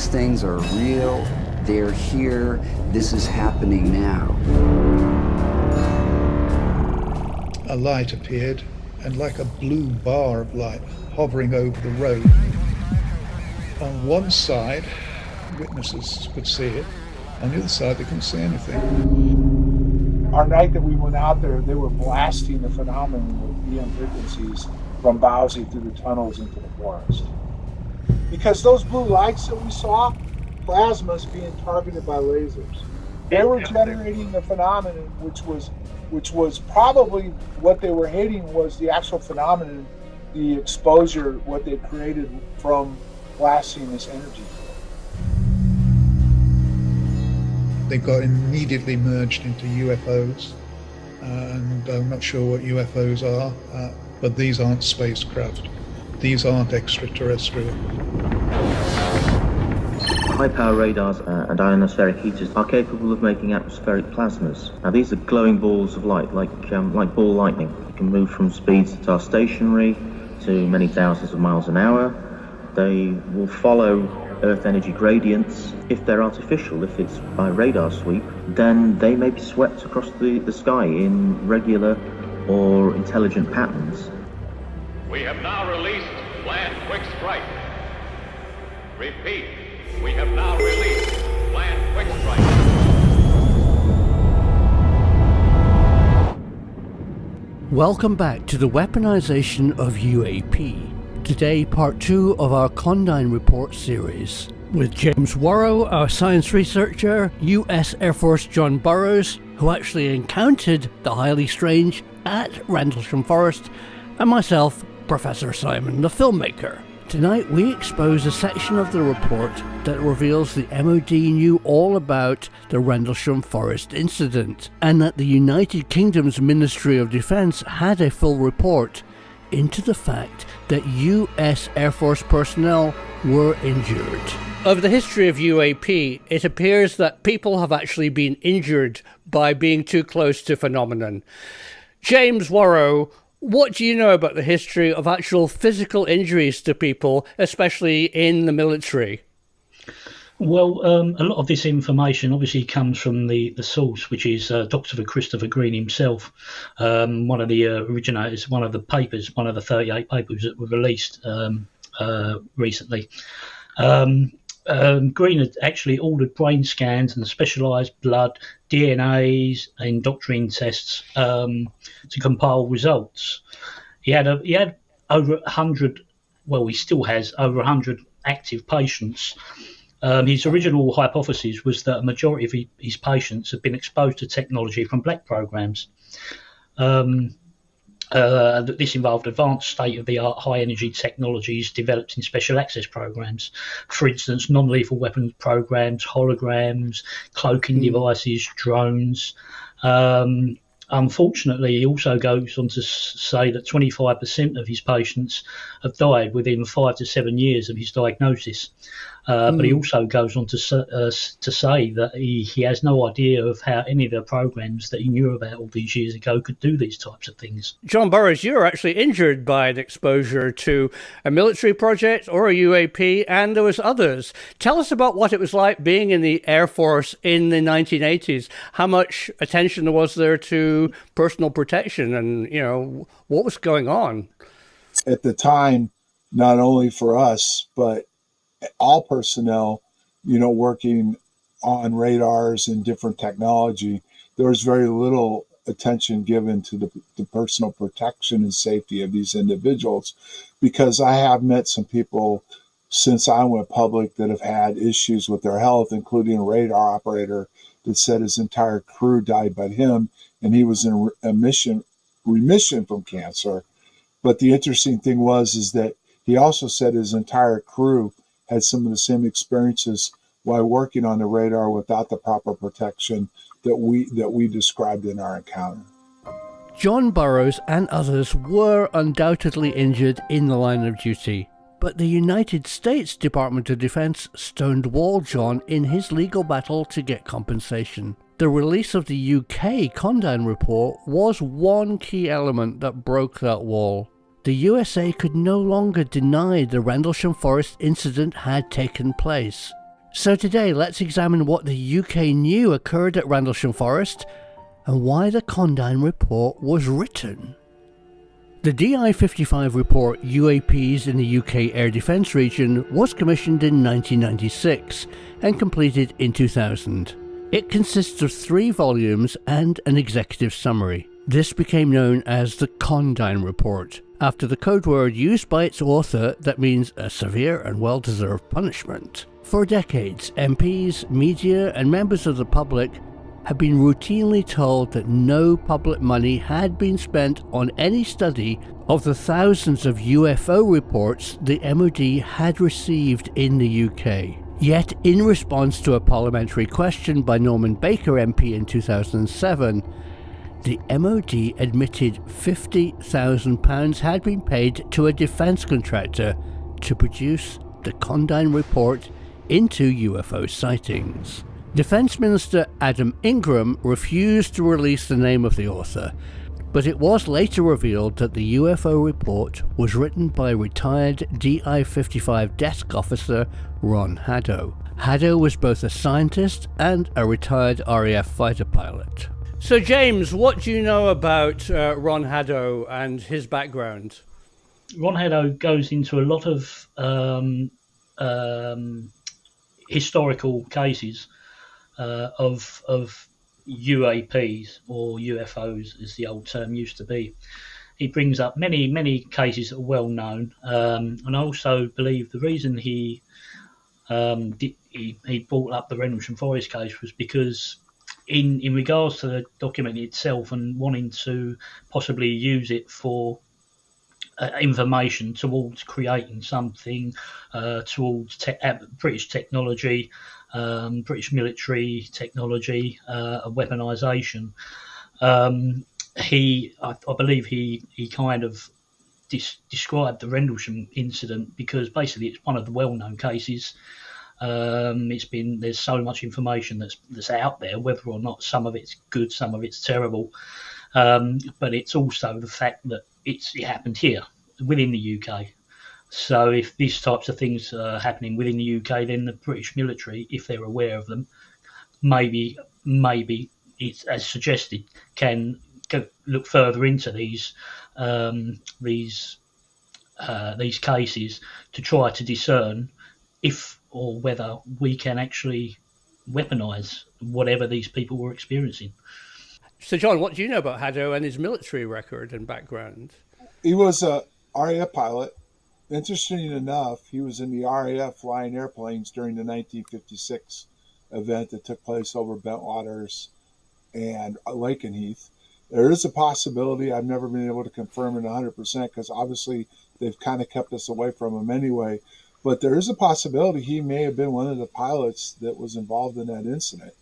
These things are real. They're here. This is happening now. A light appeared, and like a blue bar of light hovering over the road. On one side, witnesses could see it. On the other side, they couldn't see anything. Our night that we went out there, they were blasting the phenomenon with EM frequencies from Bowsy through the tunnels into the forest. Because those blue lights that we saw, plasma's being targeted by lasers. They were generating a phenomenon which was probably what they were hitting was the actual phenomenon, the exposure, what they created from blasting this energy. They got immediately merged into UFOs, and I'm not sure what UFOs are, but these aren't spacecraft. These aren't extraterrestrial. High-power radars and ionospheric heaters are capable of making atmospheric plasmas. Now, these are glowing balls of light, like ball lightning. They can move from speeds that are stationary to many thousands of miles an hour. They will follow Earth energy gradients. If they're artificial, if it's by radar sweep, then they may be swept across the sky in regular or intelligent patterns. We have now released Plan Quick Strike. Repeat, we have now released Plan Quick Strike. Welcome back to the weaponization of UAP. Today, part 2 of our Condign Report series. With James Worrow, our science researcher, US Air Force John Burroughs, who actually encountered the highly strange at Rendlesham Forest, and myself, Professor Simon, the filmmaker. Tonight we expose a section of the report that reveals the MOD knew all about the Rendlesham Forest incident, and that the United Kingdom's Ministry of Defence had a full report into the fact that US Air Force personnel were injured. Over the history of UAP, it appears that people have actually been injured by being too close to phenomenon. James Worrow, what do you know about the history of actual physical injuries to people, especially in the military? Well, a lot of this information obviously comes from the source, which is Dr. Christopher Green himself, one of the originators, one of the 38 papers that were released recently. Green had actually ordered brain scans and specialised blood, DNAs and doctrine tests to compile results. He had over 100, well, he still has over 100 active patients. His original hypothesis was that a majority of his patients had been exposed to technology from black programs. This involved advanced state-of-the-art high-energy technologies developed in special access programs. For instance, non-lethal weapons programs, holograms, cloaking devices, drones. Unfortunately, he also goes on to say that 25% of his patients have died within 5 to 7 years of his diagnosis. But he also goes on to say that he has no idea of how any of the programs that he knew about all these years ago could do these types of things. John Burroughs, you were actually injured by an exposure to a military project or a UAP, and there was others. Tell us about what it was like being in the Air Force in the 1980s. How much attention was there to personal protection, and what was going on? At the time, not only for us, but all personnel, working on radars and different technology, there was very little attention given to the personal protection and safety of these individuals, because I have met some people since I went public that have had issues with their health, including a radar operator that said his entire crew died but him, and he was in remission from cancer. But the interesting thing is that he also said his entire crew had some of the same experiences while working on the radar without the proper protection that we described in our encounter. John Burroughs and others were undoubtedly injured in the line of duty, but the United States Department of Defense stonewalled John in his legal battle to get compensation. The release of the UK Condign Report was one key element that broke that wall. The USA could no longer deny the Rendlesham Forest incident had taken place. So today, let's examine what the UK knew occurred at Rendlesham Forest and why the Condign Report was written. The DI-55 report UAPs in the UK Air Defence region was commissioned in 1996 and completed in 2000. It consists of 3 volumes and an executive summary. This became known as the Condign Report, after the code word used by its author that means a severe and well-deserved punishment. For decades, MPs, media and members of the public have been routinely told that no public money had been spent on any study of the thousands of UFO reports the MOD had received in the UK. Yet, in response to a parliamentary question by Norman Baker MP in 2007, the MOD admitted £50,000 had been paid to a defence contractor to produce the Condign Report into UFO sightings. Defence Minister Adam Ingram refused to release the name of the author, but it was later revealed that the UFO report was written by retired DI-55 desk officer Ron Haddo. Haddo was both a scientist and a retired RAF fighter pilot. So James, what do you know about Ron Haddo and his background? Ron Haddo goes into a lot of historical cases of UAPs, or UFOs as the old term used to be. He brings up many cases that are well known, and I also believe the reason he brought up the Rendlesham Forest case was because in regards to the document itself and wanting to possibly use it for information towards creating something towards British technology, British military technology, weaponisation. I believe he kind of described the Rendlesham incident because basically it's one of the well-known cases. There's so much information that's out there, whether or not some of it's good, some of it's terrible. But it's also the fact that it happened here within the UK. So if these types of things are happening within the UK, then the British military, if they're aware of them, maybe it's as suggested, can look further into these cases to try to discern if or whether we can actually weaponise whatever these people were experiencing. So John, what do you know about Haddo and his military record and background? He was a RAF pilot. Interesting enough, he was in the RAF flying airplanes during the 1956 event that took place over Bentwaters and Lakenheath. There is a possibility, I've never been able to confirm it 100% because obviously they've kind of kept us away from him anyway, but there is a possibility he may have been one of the pilots that was involved in that incident.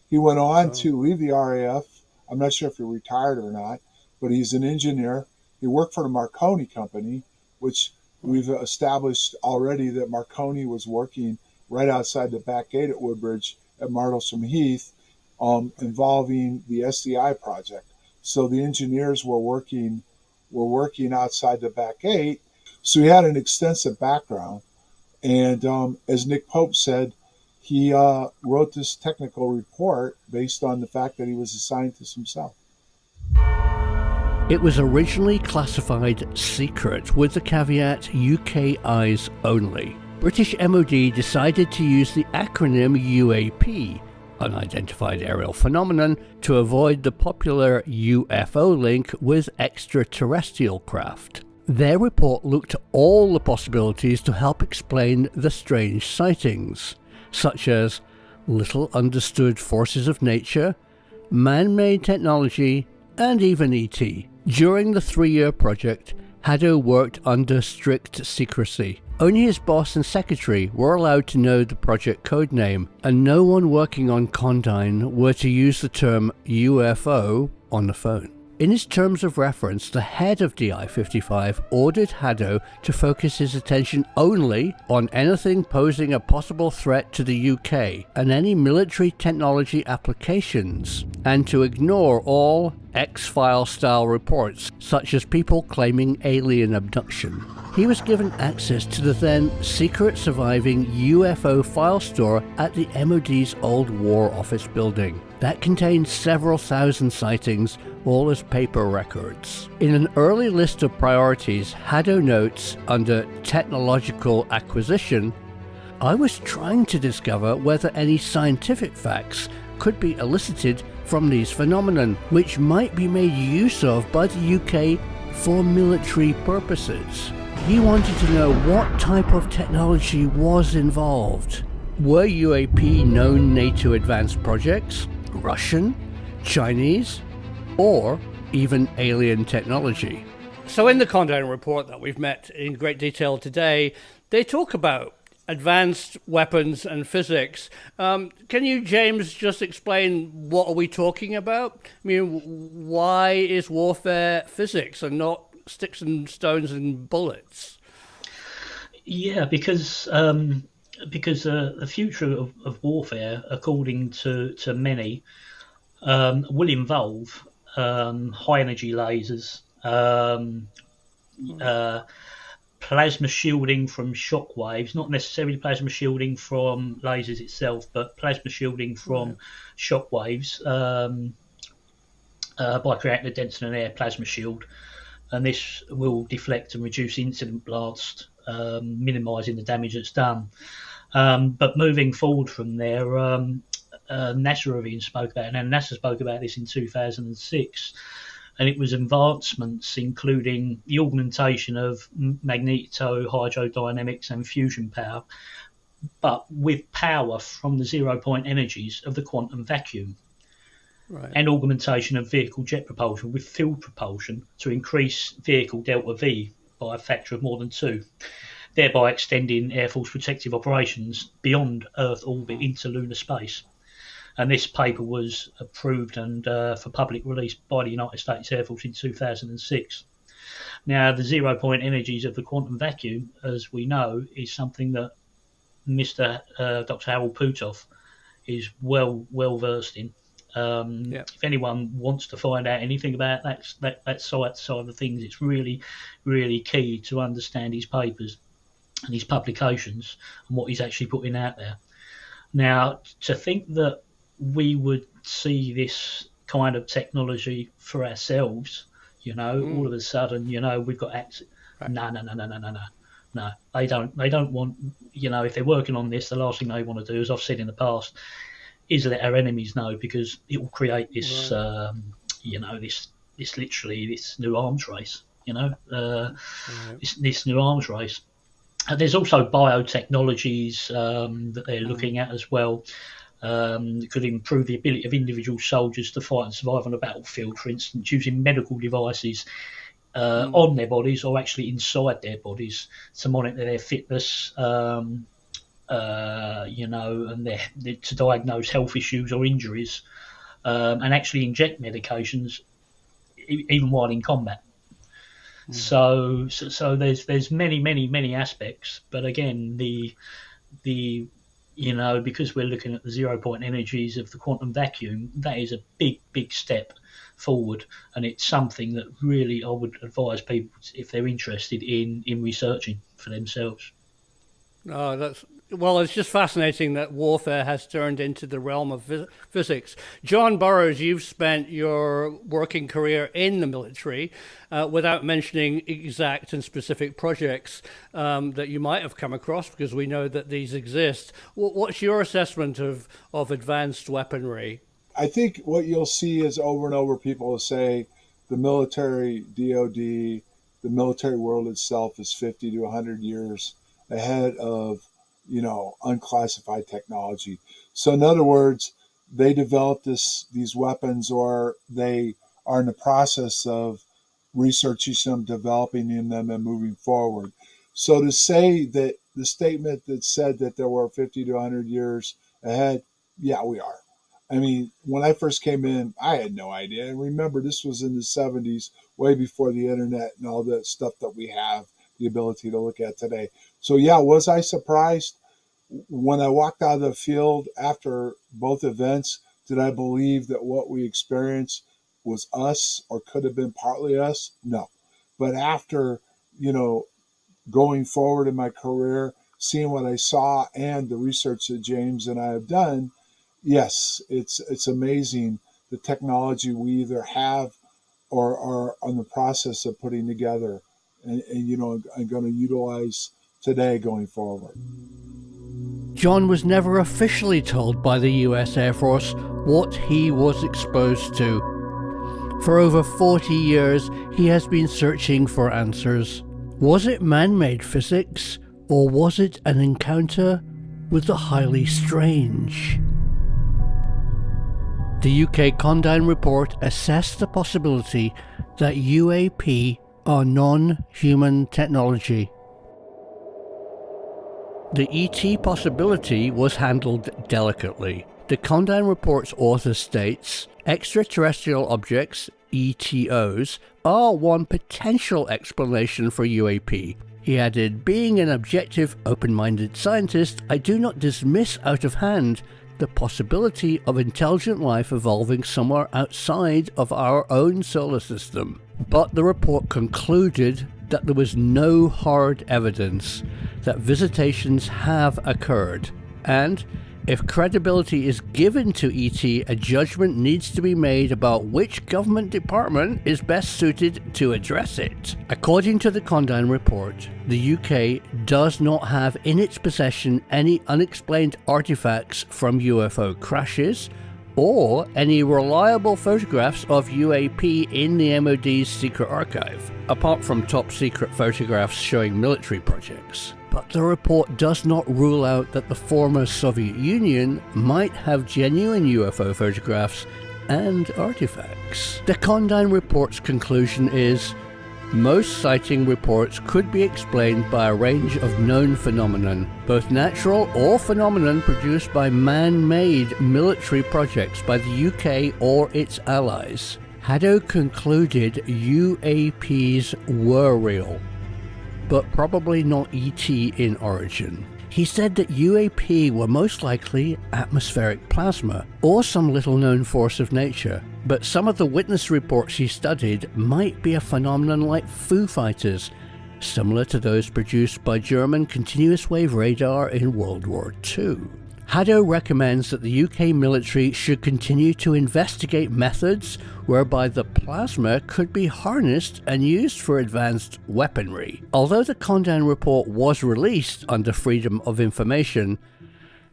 He went on to leave the RAF. I'm not sure if he retired or not, but he's an engineer. He worked for the Marconi Company, which we've established already that Marconi was working right outside the back gate at Woodbridge at Martlesham Heath, involving the SDI project. So the engineers were working outside the back gate. So he had an extensive background. And as Nick Pope said, he wrote this technical report based on the fact that he was a scientist himself. It was originally classified secret with the caveat UK eyes only. British MOD decided to use the acronym UAP, Unidentified Aerial Phenomenon, to avoid the popular UFO link with extraterrestrial craft. Their report looked at all the possibilities to help explain the strange sightings, such as little understood forces of nature, man-made technology, and even ET. During the 3-year project, Haddo worked under strict secrecy. Only his boss and secretary were allowed to know the project codename, and no one working on Condign were to use the term UFO on the phone. In his terms of reference, the head of DI-55 ordered Haddo to focus his attention only on anything posing a possible threat to the UK and any military technology applications, and to ignore all X-File style reports, such as people claiming alien abduction. He was given access to the then secret surviving UFO file store at the MOD's old War Office building. That contained several thousand sightings, all as paper records. In an early list of priorities, Haddo notes under technological acquisition, I was trying to discover whether any scientific facts could be elicited from these phenomenon, which might be made use of by the UK for military purposes. He wanted to know what type of technology was involved. Were UAP known NATO advanced projects, Russian, Chinese, or even alien technology? So in the Condown report that we've met in great detail today, they talk about advanced weapons and physics. Can you, James, just explain what are we talking about? I mean, why is warfare physics and not sticks and stones and bullets? Yeah, because the future of warfare, according to many, will involve high energy lasers, plasma shielding from shock waves, not necessarily plasma shielding from lasers itself, but plasma shielding from shock waves by creating a dense and air plasma shield. And this will deflect and reduce incident blast, minimising the damage that's done. But moving forward from there, NASA even spoke about it, and NASA spoke about this in 2006. And it was advancements including the augmentation of magneto-hydrodynamics and fusion power, but with power from the zero-point energies of the quantum vacuum. Right. And augmentation of vehicle jet propulsion with field propulsion to increase vehicle delta V by a factor of more than 2, thereby extending Air Force protective operations beyond Earth orbit into lunar space. And this paper was approved and for public release by the United States Air Force in 2006. Now, the zero-point energies of the quantum vacuum, as we know, is something that Dr. Harold Putoff is well versed in. If anyone wants to find out anything about that side of the things, it's really, really key to understand his papers and his publications and what he's actually putting out there. Now, to think that we would see this kind of technology for ourselves, all of a sudden, we've got access. Right. No. They don't want, if they're working on this, the last thing they want to do, as I've said in the past, is let our enemies know, because it will create this, this new arms race, this new arms race. There's also biotechnologies that they're looking at as well. That could improve the ability of individual soldiers to fight and survive on a battlefield, for instance, using medical devices on their bodies or actually inside their bodies to monitor their fitness, and to diagnose health issues or injuries, and actually inject medications even while in combat. So there's many aspects, but again, the because we're looking at the zero-point energies of the quantum vacuum, that is a big step forward, and it's something that really I would advise people, if they're interested in researching for themselves. Well, it's just fascinating that warfare has turned into the realm of physics. John Burroughs, you've spent your working career in the military without mentioning exact and specific projects that you might have come across, because we know that these exist. What's your assessment of advanced weaponry? I think what you'll see is over and over people will say the military, DOD, the military world itself is 50 to 100 years ahead of unclassified technology. So in other words, they developed these weapons, or they are in the process of researching them, developing in them, and moving forward. So to say that the statement that said that there were 50 to 100 years ahead, yeah, we are. I mean, when I first came in, I had no idea. And remember, this was in the 70s, way before the internet and all that stuff that we have the ability to look at today. So, yeah, was I surprised? When I walked out of the field after both events, did I believe that what we experienced was us or could have been partly us? No. But after, going forward in my career, seeing what I saw and the research that James and I have done, yes, it's amazing the technology we either have or are on the process of putting together and I'm going to utilize today going forward. John was never officially told by the US Air Force what he was exposed to. For over 40 years, he has been searching for answers. Was it man-made physics, or was it an encounter with the highly strange? The UK Condign Report assessed the possibility that UAP are non-human technology. The ET possibility was handled delicately. The Condign Report's author states, extraterrestrial objects, ETOs, are one potential explanation for UAP. He added, being an objective, open-minded scientist, I do not dismiss out of hand the possibility of intelligent life evolving somewhere outside of our own solar system. But the report concluded that there was no hard evidence that visitations have occurred, and if credibility is given to ET, a judgment needs to be made about which government department is best suited to address it. According to the Condign Report, the UK does not have in its possession any unexplained artifacts from UFO crashes, or any reliable photographs of UAP in the MOD's secret archive, apart from top-secret photographs showing military projects. But the report does not rule out that the former Soviet Union might have genuine UFO photographs and artifacts. The Condign Report's conclusion is, most sighting reports could be explained by a range of known phenomenon, both natural or phenomenon produced by man-made military projects by the UK or its allies. Haddo concluded UAPs were real, but probably not ET in origin. He said that UAP were most likely atmospheric plasma, or some little-known force of nature, but some of the witness reports he studied might be a phenomenon like Foo Fighters, similar to those produced by German continuous wave radar in World War II. Haddo recommends that the UK military should continue to investigate methods whereby the plasma could be harnessed and used for advanced weaponry. Although the Condign Report was released under Freedom of Information,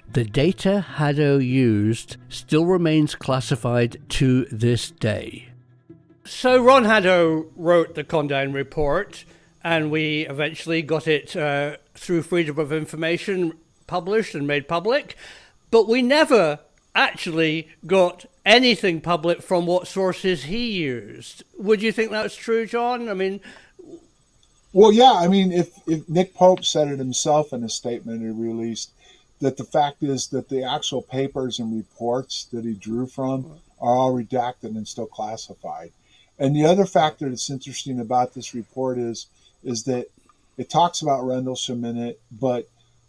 the data Haddo used still remains classified to this day. So Ron Haddo wrote the Condign Report, and we eventually got it through Freedom of Information published and made public, but we never actually got anything public from what sources he used. Would you think that's true, John? I mean... Well, yeah, I mean, if Nick Pope said it himself in a statement he released, that the fact is that the actual papers and reports that he drew from are all redacted and still classified. And the other factor that's interesting about this report is that it talks about Rendlesham in it, but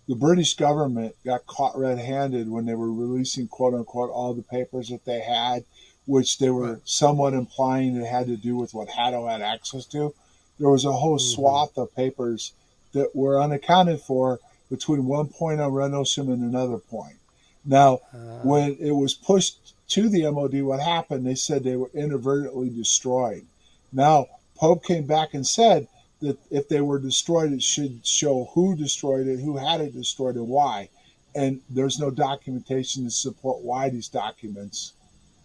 the British government got caught red-handed when they were releasing, quote-unquote, all the papers that they had, which they were somewhat implying it had to do with what Haddo had access to. There was a whole swath of papers that were unaccounted for between one point on Rendlesham and another point. Now, when it was pushed to the MOD, what happened, they said they were inadvertently destroyed. Now, Pope came back and said that if they were destroyed, it should show who destroyed it, who had it destroyed, and why. And there's no documentation to support why these documents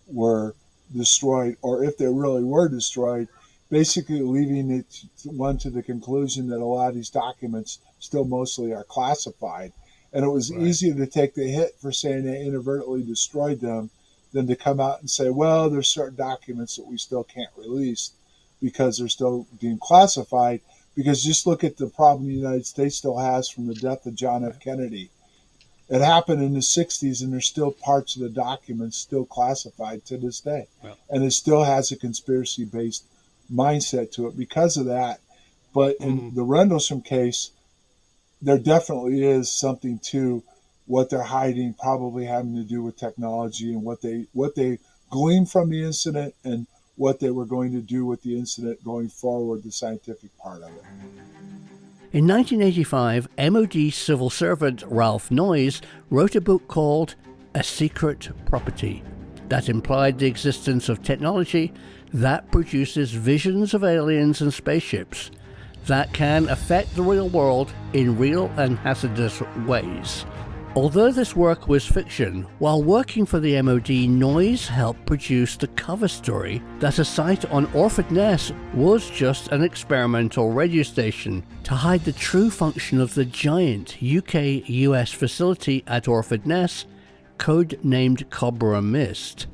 were destroyed, or if they really were destroyed, basically leaving it one to the conclusion that a lot of these documents still mostly are classified. And it was easier to take the hit for saying they inadvertently destroyed them than to come out and say, well, there's certain documents that we still can't release because they're still being classified. Because just look at the problem the United States still has from the death of John F. Kennedy. It happened in the 60s, and there's still parts of the documents still classified to this day. Well. And it still has a conspiracy-based mindset to it because of that. But in the Rendlesham case, there definitely is something to what they're hiding, probably having to do with technology and what they gleaned from the incident and what they were going to do with the incident going forward, the scientific part of it. In 1985, MOD civil servant Ralph Noyes wrote a book called A Secret Property that implied the existence of technology that produces visions of aliens and spaceships that can affect the real world in real and hazardous ways. Although this work was fiction, while working for the MOD, Noyes helped produce the cover story that a site on Orford Ness was just an experimental radio station to hide the true function of the giant UK-US facility at Orford Ness, code-named Cobra Mist.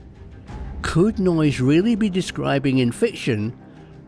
Could Noyes really be describing in fiction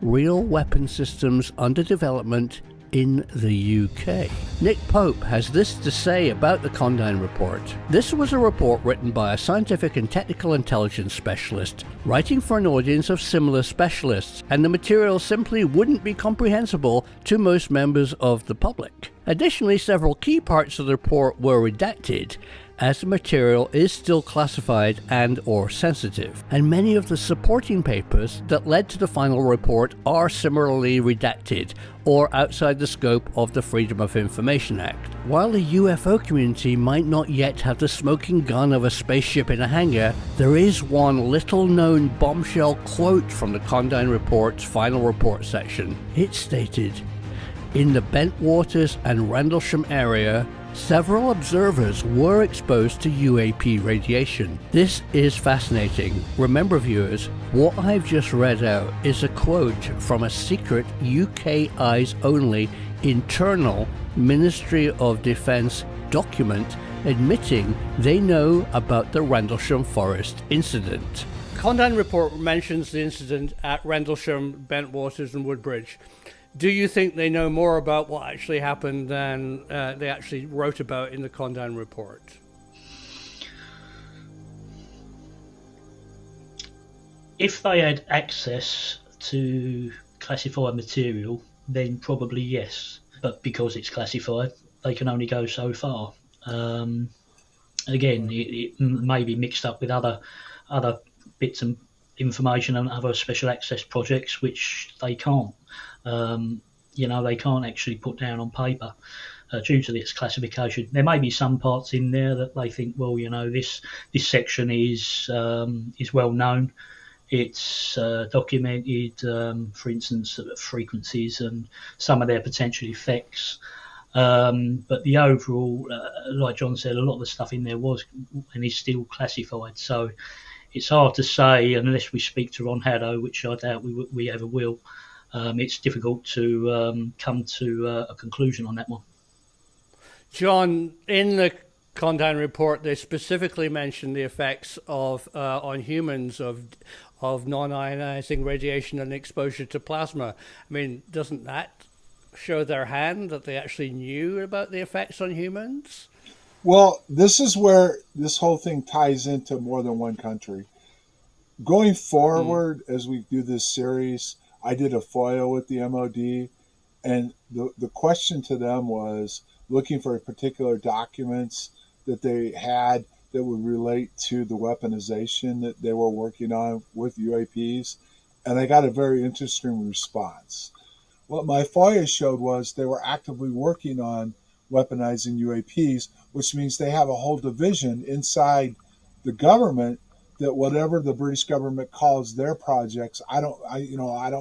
real weapon systems under development in the UK? Nick Pope has this to say about the Condign Report. This was a report written by a scientific and technical intelligence specialist, writing for an audience of similar specialists, and the material simply wouldn't be comprehensible to most members of the public. Additionally, several key parts of the report were redacted, as the material is still classified and or sensitive, and many of the supporting papers that led to the final report are similarly redacted or outside the scope of the Freedom of Information Act. While the UFO community might not yet have the smoking gun of a spaceship in a hangar, there is one little-known bombshell quote from the Condign Report's final report section. It stated, "In the Bentwaters and Rendlesham area, several observers were exposed to UAP radiation. This is fascinating. Remember, viewers, what I've just read out is a quote from a secret UK eyes only internal Ministry of Defence document admitting they know about the Rendlesham Forest incident." Condign Report mentions the incident at Rendlesham, Bentwaters and Woodbridge. Do you think they know more about what actually happened than they actually wrote about in the Condign Report? If they had access to classified material, then probably yes. But because it's classified, they can only go so far. Again, it may be mixed up with other bits and information and other special access projects, which they can't. They can't actually put down on paper due to its classification. There may be some parts in there that they think, well, this section is well known. It's documented, for instance, frequencies and some of their potential effects. But the overall, like John said, a lot of the stuff in there was and is still classified. So it's hard to say unless we speak to Ron Haddo, which I doubt we ever will. It's difficult to come to a conclusion on that one. John, in the Condign Report, they specifically mention the effects of on humans of non-ionizing radiation and exposure to plasma. I mean, doesn't that show their hand that they actually knew about the effects on humans? Well, this is where this whole thing ties into more than one country. Going forward, as we do this series, I did a FOIA with the MOD, and the question to them was looking for particular documents that they had that would relate to the weaponization that they were working on with UAPs, and I got a very interesting response. What my FOIA showed was they were actively working on weaponizing UAPs, which means they have a whole division inside the government that whatever the British government calls their projects, I don't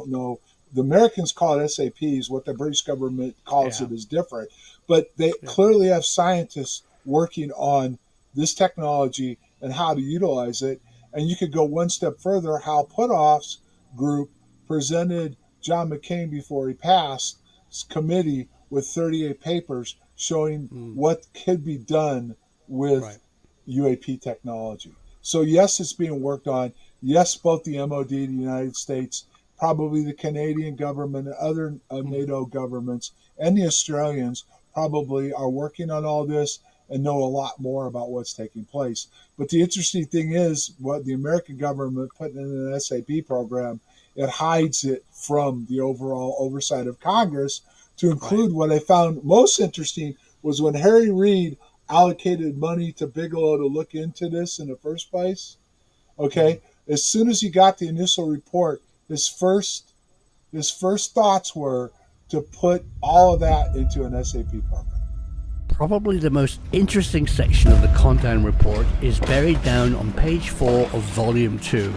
know. The Americans call it SAPs. What the British government calls it is different. But they clearly have scientists working on this technology and how to utilize it. And you could go one step further. Hal Puthoff's group presented John McCain before he passed committee with 38 papers showing what could be done with UAP technology. So yes, it's being worked on. Yes, both the MOD, the United States, probably the Canadian government and other NATO governments, and the Australians probably are working on all this. and know a lot more about what's taking place. But the interesting thing is what the American government put in an SAP program, it hides it from the overall oversight of Congress to include what I found most interesting was when Harry Reid allocated money to Bigelow to look into this in the first place. Okay, as soon as he got the initial report, his first thoughts were to put all of that into an SAP program. Probably the most interesting section of the Condon report is buried down on page 4 of volume 2,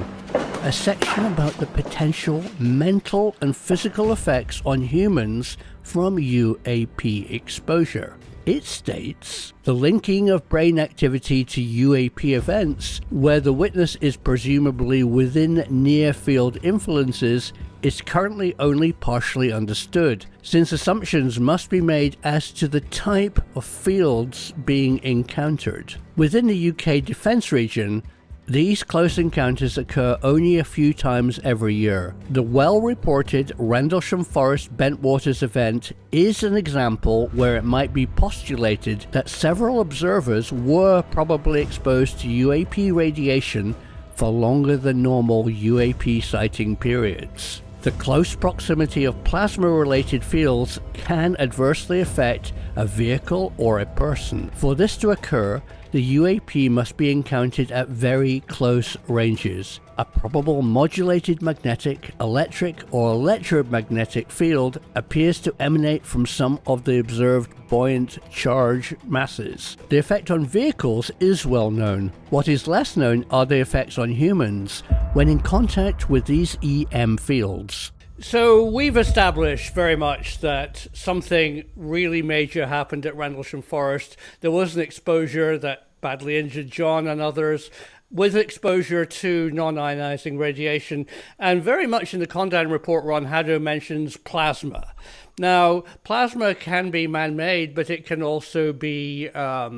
a section about the potential mental and physical effects on humans from UAP exposure. It states the linking of brain activity to UAP events, where the witness is presumably within near-field influences, is currently only partially understood, since assumptions must be made as to the type of fields being encountered. Within the UK defence region, these close encounters occur only a few times every year. The well-reported Rendlesham Forest Bentwaters event is an example where it might be postulated that several observers were probably exposed to UAP radiation for longer than normal UAP sighting periods. The close proximity of plasma-related fields can adversely affect a vehicle or a person. For this to occur, the UAP must be encountered at very close ranges. A probable modulated magnetic, electric, or electromagnetic field appears to emanate from some of the observed buoyant charge masses. The effect on vehicles is well known. What is less known are the effects on humans when in contact with these EM fields. So we've established very much that something really major happened at Rendlesham Forest. There was an exposure that badly injured John and others with exposure to non-ionizing radiation. And very much in the Condon report, Ron Haddo mentions plasma. Now, plasma can be man-made, but it can also be a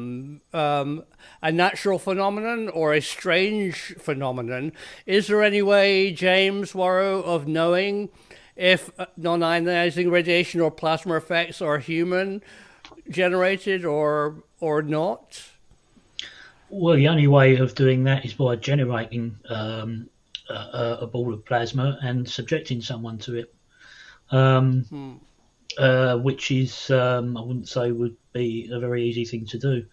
natural phenomenon or a strange phenomenon. Is there any way, James Warrow, of knowing if non-ionizing radiation or plasma effects are human generated or not? Well, the only way of doing that is by generating a ball of plasma and subjecting someone to it, which is, I wouldn't say would be a very easy thing to do.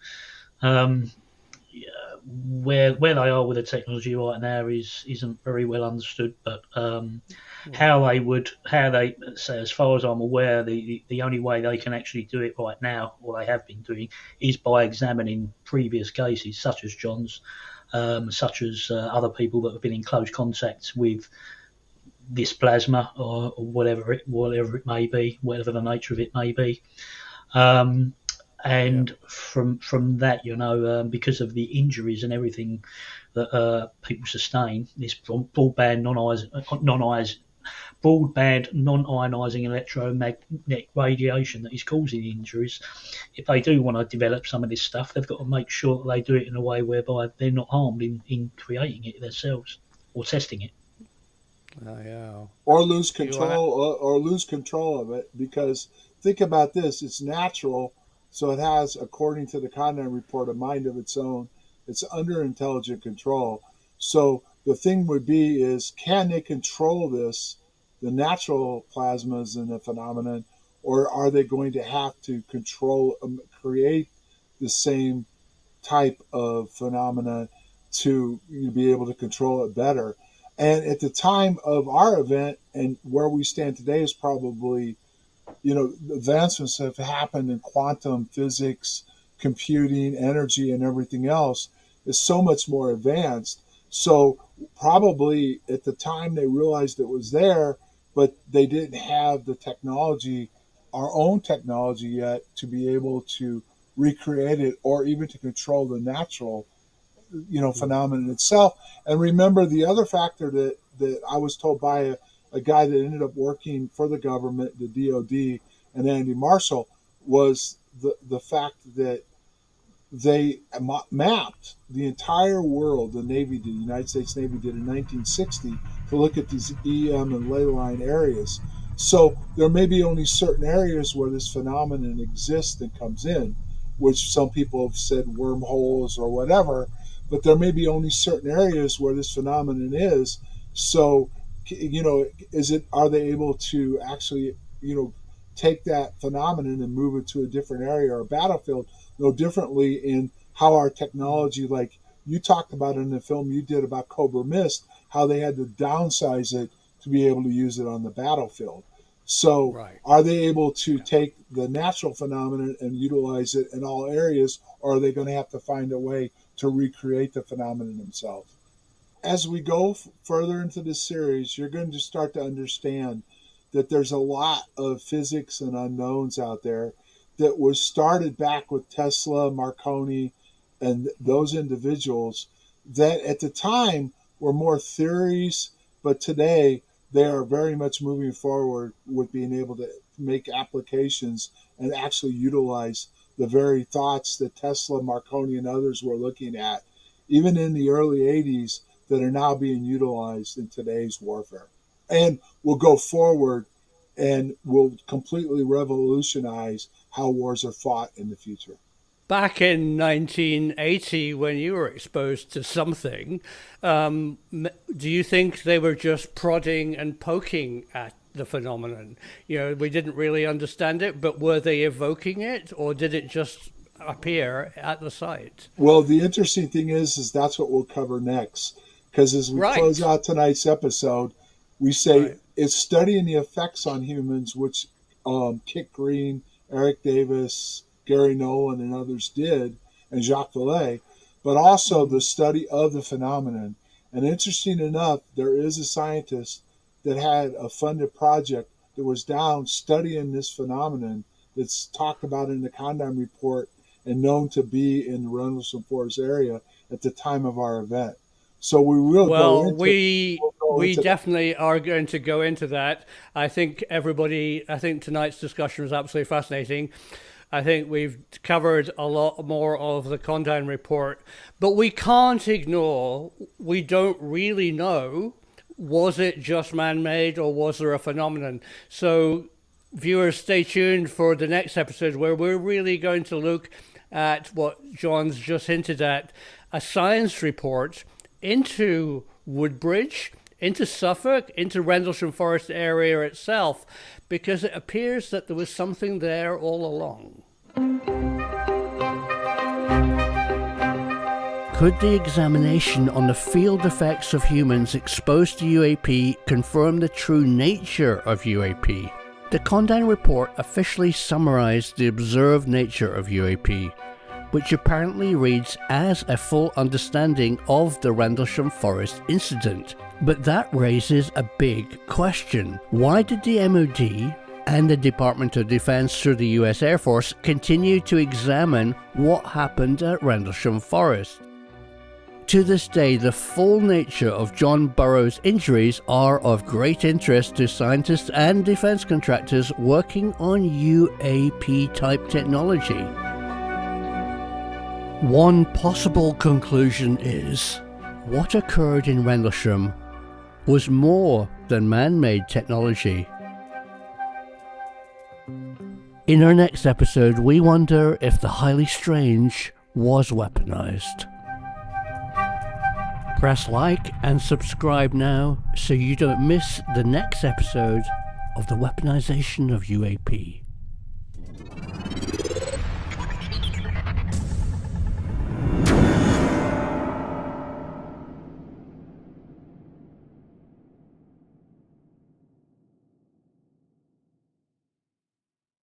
Where they are with the technology right now isn't very well understood, but how they say, as far as I'm aware, the only way they can actually do it right now, or they have been doing, is by examining previous cases such as John's, such as other people that have been in close contact with this plasma or whatever it may be, whatever the nature of it may be. From that, because of the injuries and everything that people sustain, this broadband non-ionizing electromagnetic radiation that is causing injuries, if they do want to develop some of this stuff, they've got to make sure that they do it in a way whereby they're not harmed in creating it themselves or testing it. Or lose control of it, because think about this, it's natural. So it has, according to the Condon report, a mind of its own. It's under intelligent control. So the thing would be is, can they control this, the natural plasmas and the phenomenon, or are they going to have to create the same type of phenomena to be able to control it better? And at the time of our event and where we stand today is probably, advancements have happened in quantum physics, computing, energy, and everything else is so much more advanced. So probably at the time they realized it was there, but they didn't have the technology, our own technology yet, to be able to recreate it or even to control the natural, phenomenon itself. And remember the other factor that I was told by a guy that ended up working for the government, the DOD, and Andy Marshall, was the fact that they mapped the entire world, the United States Navy did in 1960, to look at these EM and ley line areas. So there may be only certain areas where this phenomenon exists and comes in. which some people have said wormholes or whatever, but there may be only certain areas where this phenomenon is. So, are they able to actually, take that phenomenon and move it to a different area or a battlefield? No differently in how our technology, like you talked about in the film you did about Cobra Mist, how they had to downsize it to be able to use it on the battlefield. So Right. are they able to take the natural phenomenon and utilize it in all areas, or are they going to have to find a way to recreate the phenomenon themselves? As we go further into this series, you're going to start to understand that there's a lot of physics and unknowns out there that was started back with Tesla, Marconi, and those individuals that at the time were more theories, but today they are very much moving forward with being able to make applications and actually utilize the very thoughts that Tesla, Marconi, and others were looking at, even in the early 80s, that are now being utilized in today's warfare. And will go forward and will completely revolutionize how wars are fought in the future. Back in 1980, when you were exposed to something, do you think they were just prodding and poking at the phenomenon? We didn't really understand it, but were they evoking it, or did it just appear at the site? Well, the interesting thing is that's what we'll cover next. Because as we close out tonight's episode, we say it's studying the effects on humans, which Kit Green, Eric Davis, Gary Nolan, and others did, and Jacques Vallée, but also the study of the phenomenon. And interesting enough, there is a scientist that had a funded project that was down studying this phenomenon that's talked about in the Condon Report and known to be in the Rendlesham Forest area at the time of our event. So we will go into we definitely are going to go into that. I think tonight's discussion was absolutely fascinating. I think we've covered a lot more of the Condon Report, but we can't ignore, we don't really know, was it just man-made or was there a phenomenon? So viewers, stay tuned for the next episode where we're really going to look at what John's just hinted at, a science report into Woodbridge, into Suffolk, into Rendlesham Forest area itself, because it appears that there was something there all along. Could the examination on the field effects of humans exposed to UAP confirm the true nature of UAP? The Condon Report officially summarized the observed nature of UAP, which apparently reads as a full understanding of the Rendlesham Forest incident. But that raises a big question. Why did the MOD and the Department of Defense through the US Air Force continue to examine what happened at Rendlesham Forest? To this day, the full nature of John Burroughs' injuries are of great interest to scientists and defense contractors working on UAP-type technology. One possible conclusion is, what occurred in Rendlesham was more than man-made technology. In our next episode, we wonder if the highly strange was weaponized. Press like and subscribe now so you don't miss the next episode of the weaponization of UAP.